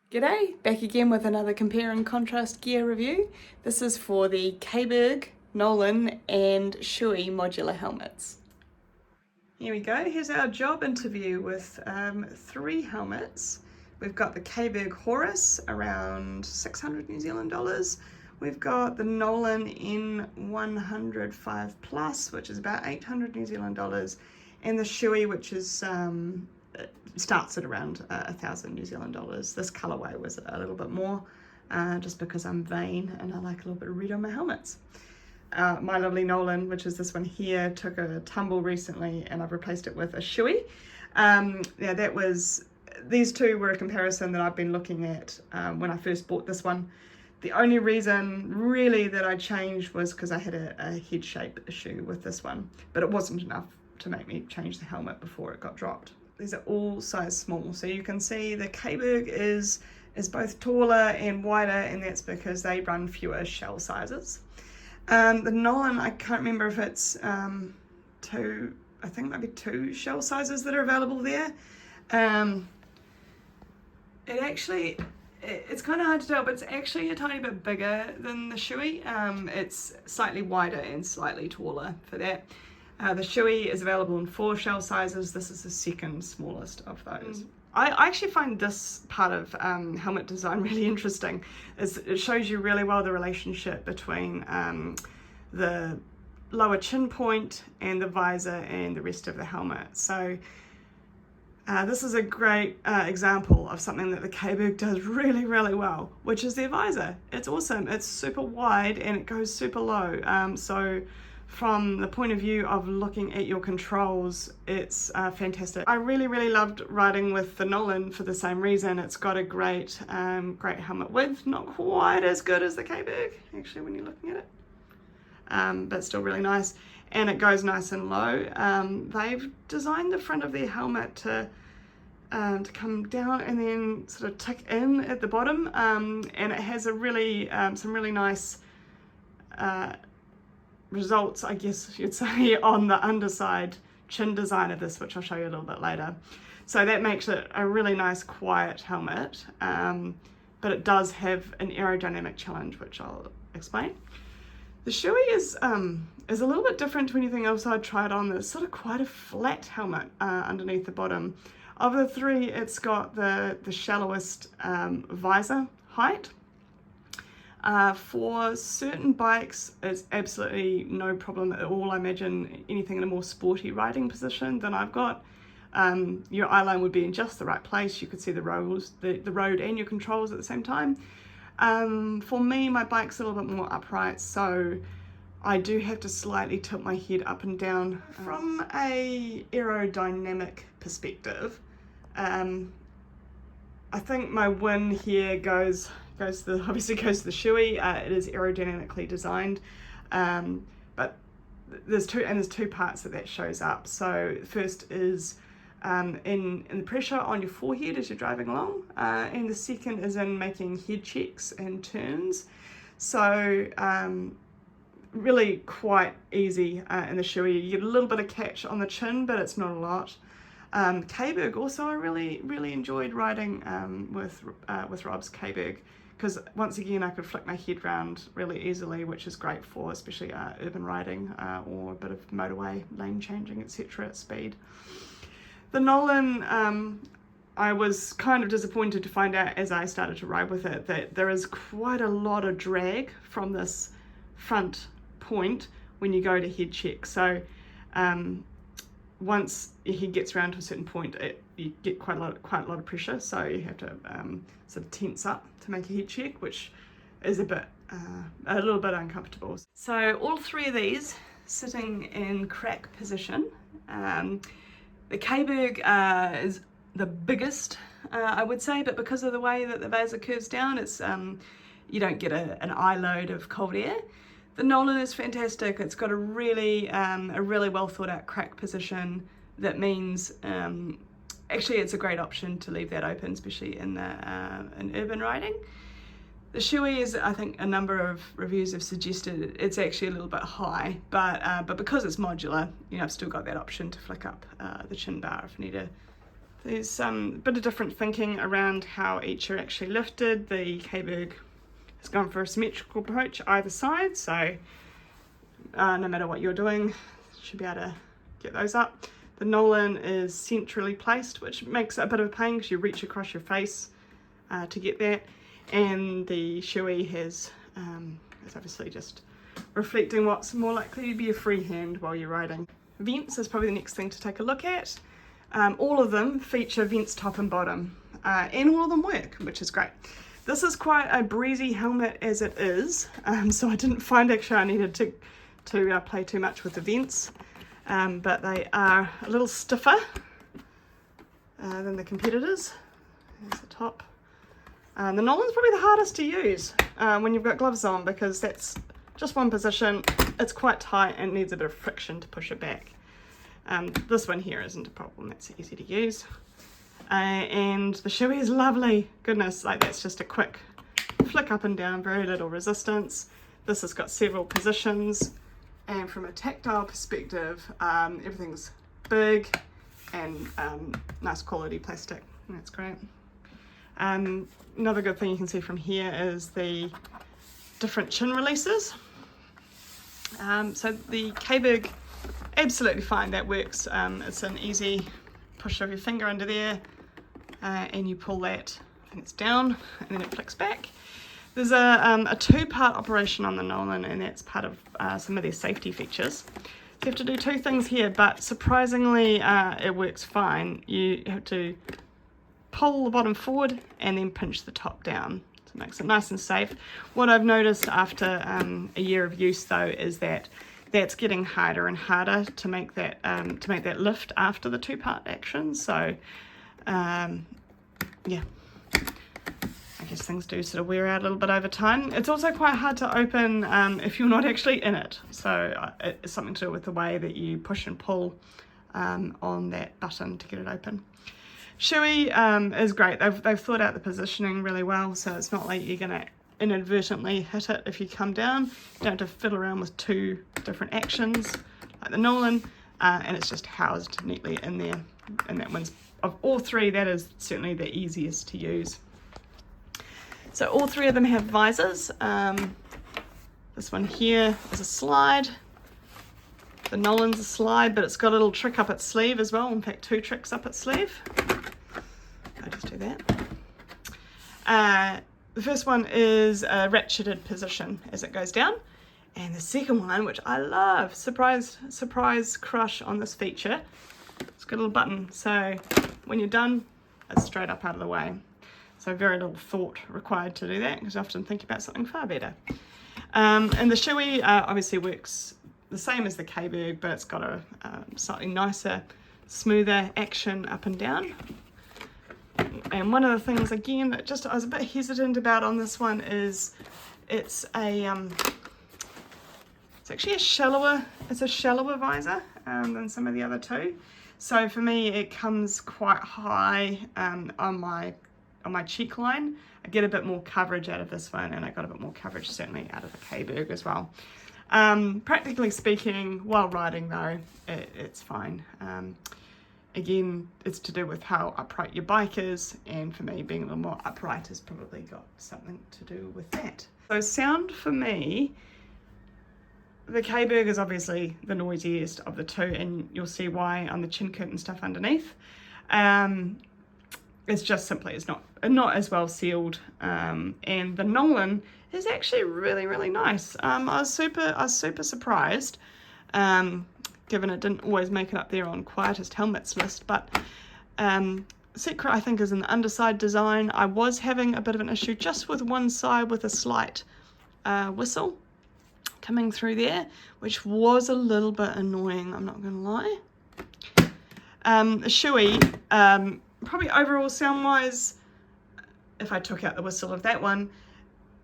G'day, back again with another compare and contrast gear review. This is for the Caberg, Nolan and Shoei modular helmets. Here we go, here's our job interview with three helmets. We've got the Caberg Horus, around 600 New Zealand dollars. We've got the Nolan N1005 Plus, which is about 800 New Zealand dollars, and the Shoei, which is starts at around 1,000 New Zealand dollars. This colorway was a little bit more, just because I'm vain and I like a little bit of red on my helmets. My lovely Nolan, which is this one here, took a tumble recently and I've replaced it with a Shoei. These two were a comparison that I've been looking at when I first bought this one. The only reason really that I changed was because I had a head shape issue with this one, but it wasn't enough to make me change the helmet before it got dropped. These are all size small, so you can see the Caberg is both taller and wider, and that's because they run fewer shell sizes. The Nolan, I can't remember if it's two, I think maybe two shell sizes that are available there. It's kind of hard to tell, but it's actually a tiny bit bigger than the Shoei. It's slightly wider and slightly taller for that. The Shoei is available in 4 shell sizes. This is the second smallest of those. I actually find this part of helmet design really interesting. It shows you really well the relationship between the lower chin point and the visor and the rest of the helmet. So this is a great example of something that the Caberg does really, really well, which is their visor. It's awesome. It's super wide and it goes super low. So from the point of view of looking at your controls, it's fantastic. I really, really loved riding with the Nolan for the same reason. It's got a great helmet width, not quite as good as the Caberg, actually, when you're looking at it, but still really nice. And it goes nice and low. They've designed the front of their helmet to come down and then sort of tick in at the bottom, and it has a really some really nice results, I guess you'd say, on the underside chin design of this, which I'll show you a little bit later. So that makes it a really nice quiet helmet, but it does have an aerodynamic challenge, which I'll explain. The Shoei is a little bit different to anything else I'd tried on. It's sort of quite a flat helmet underneath the bottom. Of the three, it's got the shallowest visor height. For certain bikes, it's absolutely no problem at all. I imagine anything in a more sporty riding position than I've got, your eye line would be in just the right place. You could see the road and your controls at the same time. For me, my bike's a little bit more upright, so I do have to slightly tilt my head up and down. From a aerodynamic perspective, I think my win here obviously goes to the Shoei. It is aerodynamically designed, but there's two parts that shows up. So first is in the pressure on your forehead as you're driving along, and the second is in making head checks and turns. So really quite easy in the Shoei. You get a little bit of catch on the chin, but it's not a lot. Caberg also I really enjoyed riding with Rob's Caberg, because once again I could flick my head round really easily, which is great for especially urban riding or a bit of motorway lane changing, etc. at speed. The Nolan, I was kind of disappointed to find out as I started to ride with it that there is quite a lot of drag from this front point when you go to head check. So once your head gets around to a certain point, you get quite a lot of pressure, so you have to sort of tense up to make a head check, which is a little bit uncomfortable. So all three of these sitting in crack position. The Caberg is the biggest, I would say, but because of the way that the visor curves down, it's you don't get an eye load of cold air. The Nolan is fantastic. It's got a really well thought out crack position. That means actually it's a great option to leave that open, especially in urban riding. The Shoei is, I think, a number of reviews have suggested it's actually a little bit high, but because it's modular, I've still got that option to flick up the chin bar if I need There's a bit of different thinking around how each are actually lifted. The Caberg has gone for a symmetrical approach either side, so no matter what you're doing, you should be able to get those up. The Nolan is centrally placed, which makes it a bit of a pain because you reach across your face to get that. And the Shoei is obviously just reflecting what's more likely to be a free hand while you're riding. Vents is probably the next thing to take a look at. All of them feature vents top and bottom, and all of them work, which is great. This is quite a breezy helmet as it is, so I didn't find actually I needed to play too much with the vents, but they are a little stiffer than the competitors. There's the top. The Nolan's probably the hardest to use when you've got gloves on, because that's just one position, it's quite tight and needs a bit of friction to push it back. This one here isn't a problem, that's easy to use. And the Shoei is lovely. Goodness, like that's just a quick flick up and down, very little resistance. This has got several positions, and from a tactile perspective, everything's big and nice quality plastic. That's great. Another good thing you can see from here is the different chin releases. So the Caberg, absolutely fine, that works. It's an easy push of your finger under there, and you pull that, I think it's down, and then it flicks back. There's a two-part operation on the Nolan, and that's part of some of their safety features. So you have to do two things here, but surprisingly it works fine. You have to pull the bottom forward and then pinch the top down. So it makes it nice and safe. What I've noticed after a year of use though is that that's getting harder and harder to make that lift after the two-part action. So yeah, I guess things do sort of wear out a little bit over time. It's also quite hard to open if you're not actually in it. So it's something to do with the way that you push and pull on that button to get it open. Shoei is great. They've thought out the positioning really well, so it's not like you're going to inadvertently hit it if you come down. You don't have to fiddle around with two different actions like the Nolan, and it's just housed neatly in there. And that one's, of all three, that is certainly the easiest to use. So all three of them have visors. This one here is a slide. The Nolan's a slide, but it's got a little trick up its sleeve as well. In fact, two tricks up its sleeve. I'll just do that. The first one is a ratcheted position as it goes down. And the second one, which I love, surprise crush on this feature, it's got a little button. So when you're done, it's straight up out of the way. So very little thought required to do that, because I often think about something far better. And the Shoei obviously works the same as the Caberg, but it's got a slightly nicer, smoother action up and down. And one of the things again that just I was a bit hesitant about on this one is it's actually a shallower visor than some of the other two. So for me it comes quite high on my cheek line. I get a bit more coverage out of this one, and I got a bit more coverage certainly out of the Caberg as well. Practically speaking, while riding though, it's fine. Again, it's to do with how upright your bike is, and for me, being a little more upright has probably got something to do with that. So sound for me, the Caberg is obviously the noisiest of the two, and you'll see why on the chin curtain stuff underneath. It's just simply, it's not as well sealed, and the Nolan is actually really, really nice. I was super surprised, given it didn't always make it up there on quietest helmets list, but secret I think is in the underside design. I was having a bit of an issue just with one side with a slight whistle coming through there, which was a little bit annoying, I'm not gonna lie. The Shoei, probably overall sound wise, if I took out the whistle of that one,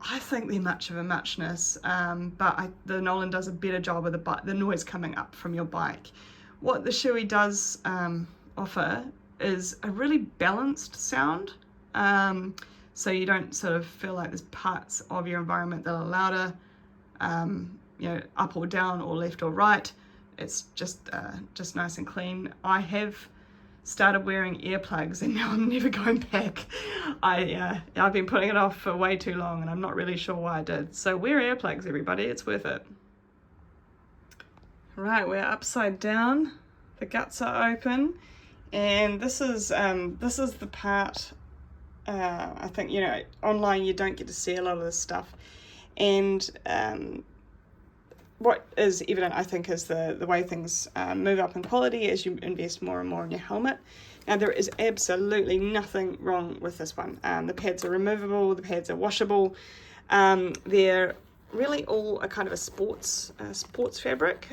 I think they're much of a muchness, but the Nolan does a better job of the noise coming up from your bike. What the Shoei does offer is a really balanced sound, so you don't sort of feel like there's parts of your environment that are louder, up or down or left or right. It's just nice and clean. I have started wearing earplugs, and now I'm never going back. I've been putting it off for way too long, and I'm not really sure why I did. So wear earplugs, everybody, it's worth it. Right, we're upside down, the guts are open, and this is the part, I think, you know, online you don't get to see a lot of this stuff, and what is evident, I think, is the way things move up in quality as you invest more and more in your helmet. Now, there is absolutely nothing wrong with this one. The pads are removable, the pads are washable. They're really all a kind of a sports fabric.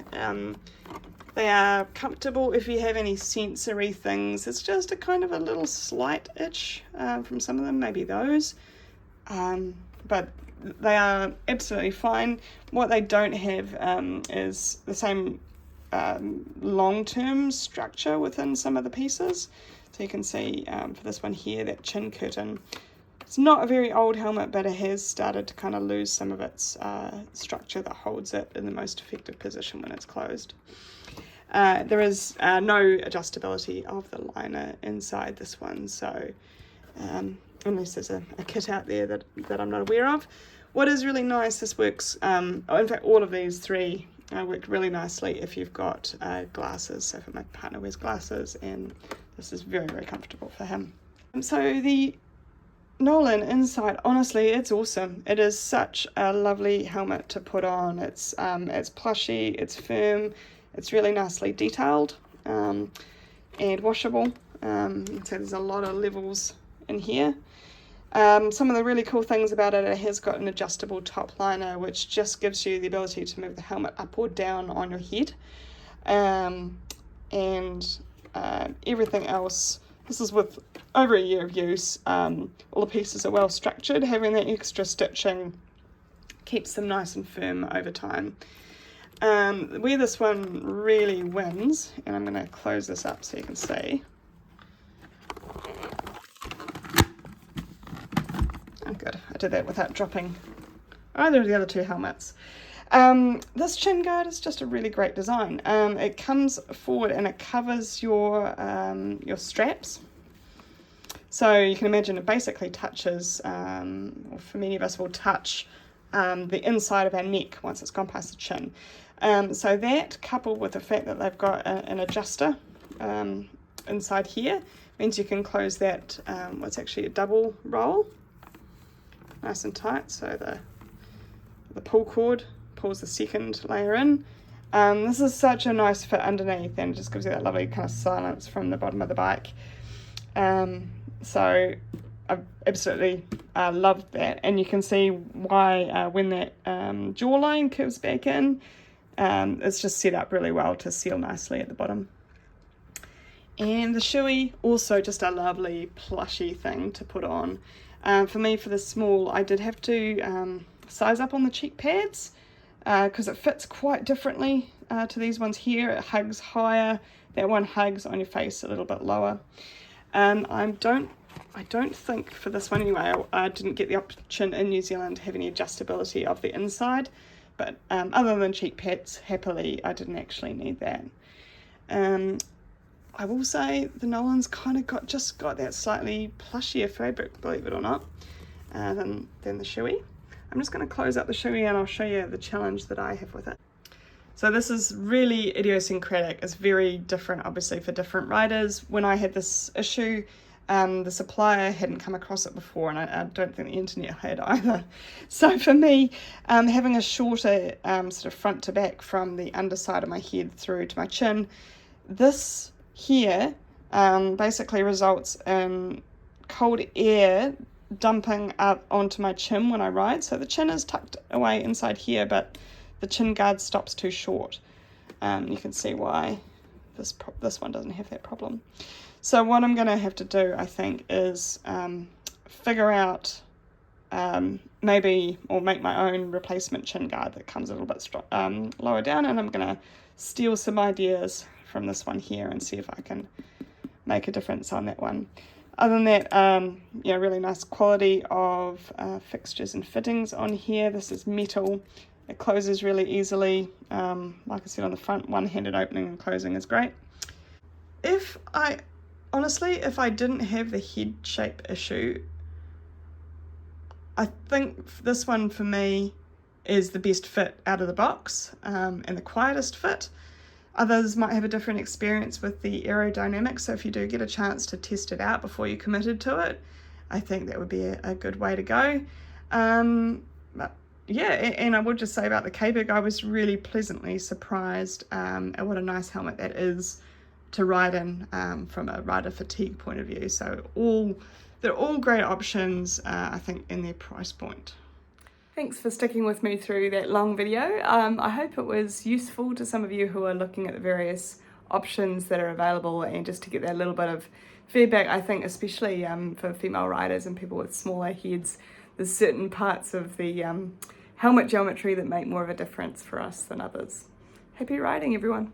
They are comfortable if you have any sensory things. It's just a kind of a little slight itch from some of them, maybe those. But they are absolutely fine. What they don't have is the same long-term structure within some of the pieces. So you can see for this one here, that chin curtain, it's not a very old helmet, but it has started to kind of lose some of its structure that holds it in the most effective position when it's closed. There is no adjustability of the liner inside this one, so unless there's a kit out there that I'm not aware of. What is really nice, this works, in fact all of these three work really nicely if you've got glasses. So for my partner wears glasses, and this is very, very comfortable for him. So the Nolan inside, honestly, it's awesome. It is such a lovely helmet to put on. It's plushy, it's firm, it's really nicely detailed, and washable. You can see there's a lot of levels in here. Some of the really cool things about it, it has got an adjustable top liner, which just gives you the ability to move the helmet up or down on your head. Everything else, this is with over a year of use. All the pieces are well structured. Having that extra stitching keeps them nice and firm over time. Where this one really wins, and I'm going to close this up so you can see. Oh, good. I did that without dropping either of the other two helmets. This chin guard is just a really great design. It comes forward and it covers your straps. So you can imagine it basically touches, or for many of us will touch the inside of our neck once it's gone past the chin. So that, coupled with the fact that they've got an adjuster inside here, means you can close that, what's actually a double roll, nice and tight, so the pull cord pulls the second layer in. This is such a nice fit underneath, and just gives you that lovely kind of silence from the bottom of the bike. So I absolutely loved that, and you can see why when that jawline curves back in, it's just set up really well to seal nicely at the bottom. And the Shoei, also just a lovely plushy thing to put on. For me, for the small, I did have to size up on the cheek pads because it fits quite differently to these ones here. It hugs higher, that one hugs on your face a little bit lower. I don't think for this one anyway, I didn't get the option in New Zealand to have any adjustability of the inside, but other than cheek pads, happily, I didn't actually need that. I will say the Nolan's kind of just got that slightly plushier fabric, believe it or not, than the Shoei. I'm just going to close up the Shoei and I'll show you the challenge that I have with it. So this is really idiosyncratic. It's very different, obviously, for different riders. When I had this issue, the supplier hadn't come across it before, and I don't think the internet had either. So for me, having a shorter sort of front to back from the underside of my head through to my chin, this here basically results in cold air dumping up onto my chin when I ride. So the chin is tucked away inside here, but the chin guard stops too short. You can see why this one doesn't have that problem. So what I'm going to have to do, I think, is figure out maybe, or make my own replacement chin guard that comes a little bit lower down, and I'm going to steal some ideas from this one here and see if I can make a difference on that one. Other than that, really nice quality of fixtures and fittings on here. This is metal. It closes really easily. Like I said on the front, one-handed opening and closing is great. If I honestly, if I didn't have the head shape issue, I think this one for me is the best fit out of the box, and the quietest fit. Others might have a different experience with the aerodynamics, so if you do get a chance to test it out before you committed to it, I think that would be a good way to go. But yeah, and I would just say about the Caberg, I was really pleasantly surprised at what a nice helmet that is to ride in from a rider fatigue point of view. So they're all great options, I think, in their price point. Thanks for sticking with me through that long video. I hope it was useful to some of you who are looking at the various options that are available, and just to get that little bit of feedback. I think especially for female riders and people with smaller heads, there's certain parts of the helmet geometry that make more of a difference for us than others. Happy riding, everyone.